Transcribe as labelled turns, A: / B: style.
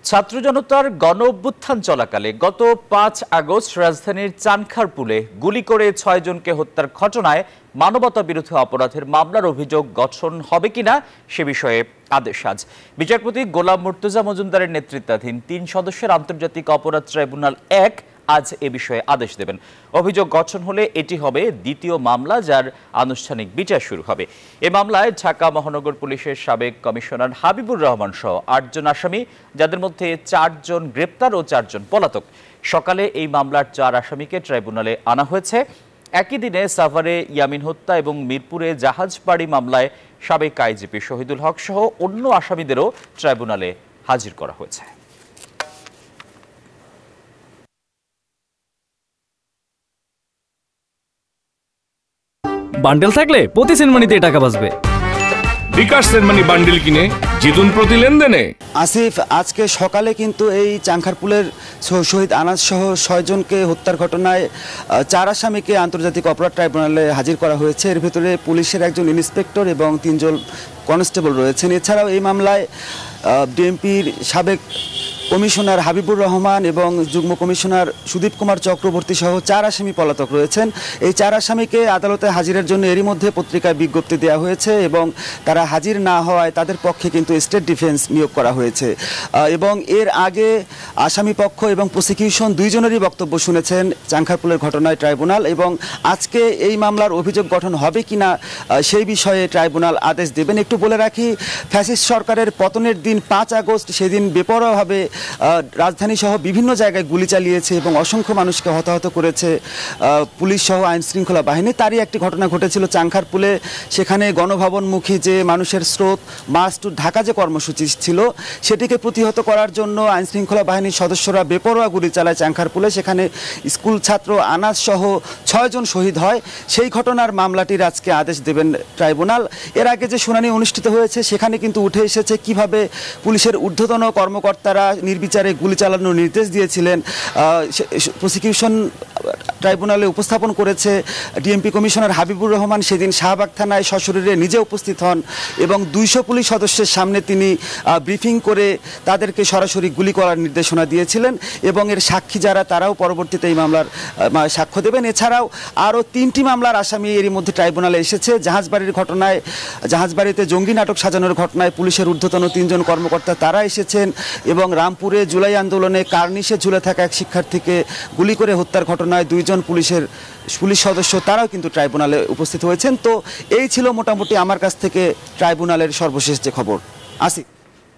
A: ছাত্র জনতার গণ অভ্যুত্থান চলাকালে গত ৫ আগস্ট রাজধানীর চানখারপুলে গুলি করে ৬ জনকে হত্যার ঘটনায় মানবতা বিরোধী অপরাধের মামলার অভিযোগ গঠন হবে কিনা সে বিষয়ে আদেশ আজ বিচারপতি গোলাম মুর্তজা মজুমদারের নেতৃত্বাধীন ৩ সদস্যের আন্তর্জাতিক অপরাধ ট্রাইব্যুনাল ১ আজ এ বিষয়ে আদেশ দেবেন। অভিযোগ গঠন হলে এটি হবে দ্বিতীয় মামলা, যার আনুষ্ঠানিক বিচার শুরু হবে। এ মামলায় ঢাকা মহানগর পুলিশের সাবেক কমিশনার হাবিবুর রহমান সহ ৮ জন আসামি, যাদের মধ্যে ৪ জন গ্রেপ্তার ও ৪ জন পলাতক। সকালে এই মামলার ৪ আসামিকে ট্রাইব্যুনালে আনা হয়েছে। একই দিনে সাভারে ইয়ামিন হত্যা এবং মিরপুরে জাহাজবাড়ি মামলায় সাবেক আইজিপি শহীদুল হক সহ অন্য আসামিদেরও ট্রাইব্যুনালে হাজির করা হয়েছে।
B: বান্ডেল থাকলে প্রতি সেনমানিতে টাকা বাঁচবে।
C: বিকাশ সেনমানি বান্ডেল কিনে জিতুন প্রতি লেনদেনে।
D: আসিফ, আজকে সকালে কিন্তু এই চানখারপুলের শহীদ আনাস সহ ৬ জনকে হত্যার ঘটনায় ৪ আসামিকে আন্তর্জাতিক অপরাধ ট্রাইব্যুনালে হাজির করা হয়েছে। এর ভিতরে পুলিশের একজন ইন্সপেক্টর এবং ৩ জন কনস্টেবল রয়েছেন। এছাড়াও এই মামলায় ডিএমপির সাবেক কমিশনার হাবিবুর রহমান এবং যুগ্ম কমিশনার সুদীপ কুমার চক্রবর্তী সহ ৪ আসামি পলাতক রয়েছেন। এই ৪ আসামিকে আদালতে হাজিরের জন্য এরই মধ্যে পত্রিকায় বিজ্ঞপ্তি দেওয়া হয়েছে এবং তারা হাজির না হওয়ায় তাদের পক্ষে কিন্তু স্টেট ডিফেন্স নিয়োগ করা হয়েছে। এবং এর আগে আসামি পক্ষ এবং প্রসিকিউশন দুইজনেরই বক্তব্য শুনেছেন চানখারপুলের ঘটনায় ট্রাইব্যুনাল, এবং আজকে এই মামলার অভিযোগ গঠন হবে কিনা সেই বিষয়ে ট্রাইব্যুনাল আদেশ দেবেন। একটু বলে রাখি, ফ্যাসিস্ট সরকারের পতনের দিন ৫ আগস্ট সেদিন বেপরোয়াভাবে রাজধানী সহ বিভিন্ন জায়গায় গুলি চালিয়েছে এবং অসংখ্য মানুষকে হতাহত করেছে পুলিশ সহ আইন শৃঙ্খলা বাহিনী। তারই একটি ঘটনা ঘটেছিল চানখারপুলে। সেখানে গণভবনমুখী যে মানুষের স্রোত, মার্চ টু ঢাকা যে কর্মসূচি ছিল, সেটিকে প্রতিহত করার জন্য আইন শৃঙ্খলা বাহিনীর সদস্যরা বেপরোয়া গুলি চালায় চানখারপুলে। সেখানে স্কুল ছাত্র আনাস সহ ৬ জন শহীদ হয়। সেই ঘটনার মামলাটির আজকে আদেশ দেবেন ট্রাইব্যুনাল। এর আগে যে শুনানি অনুষ্ঠিত হয়েছে সেখানে কিন্তু উঠে এসেছে কিভাবে পুলিশের ঊর্ধ্বতন কর্মকর্তারা নির্বিচারে গুলি চালানোর নির্দেশ দিয়েছিলেন। প্রসিকিউশন ট্রাইব্যুনালে উপস্থাপন করেছে ডিএমপি কমিশনার হাবিবুর রহমান সেদিন শাহবাগ থানায় সশরীরে নিজে উপস্থিত হন এবং ২০০ পুলিশ সদস্যের সামনে তিনি ব্রিফিং করে তাদেরকে সরাসরি গুলি করার নির্দেশনা দিয়েছিলেন এবং এর সাক্ষী যারা, তারাও পরবর্তীতে এই মামলার সাক্ষ্য দেবেন। এছাড়াও আরও ৩টি মামলার আসামি এরই মধ্যে ট্রাইব্যুনালে এসেছে। জাহাজবাড়ির ঘটনায়, জাহাজবাড়িতে জঙ্গি নাটক সাজানোর ঘটনায় পুলিশের ঊর্ধ্বতন ৩ জন কর্মকর্তা তারা এসেছেন এবং রামপুরে জুলাই আন্দোলনে কার্নিশে ঝুলে থাকা এক শিক্ষার্থীকে গুলি করে হত্যার ঘটনায় ২ জন পুলিশ সদস্য তারাও কিন্তু ট্রাইব্যুনালে উপস্থিত হয়েছেন। তো এই ছিল মোটামুটি আমার কাছ থেকে ট্রাইব্যুনালের সর্বশেষ যে খবর। আসি।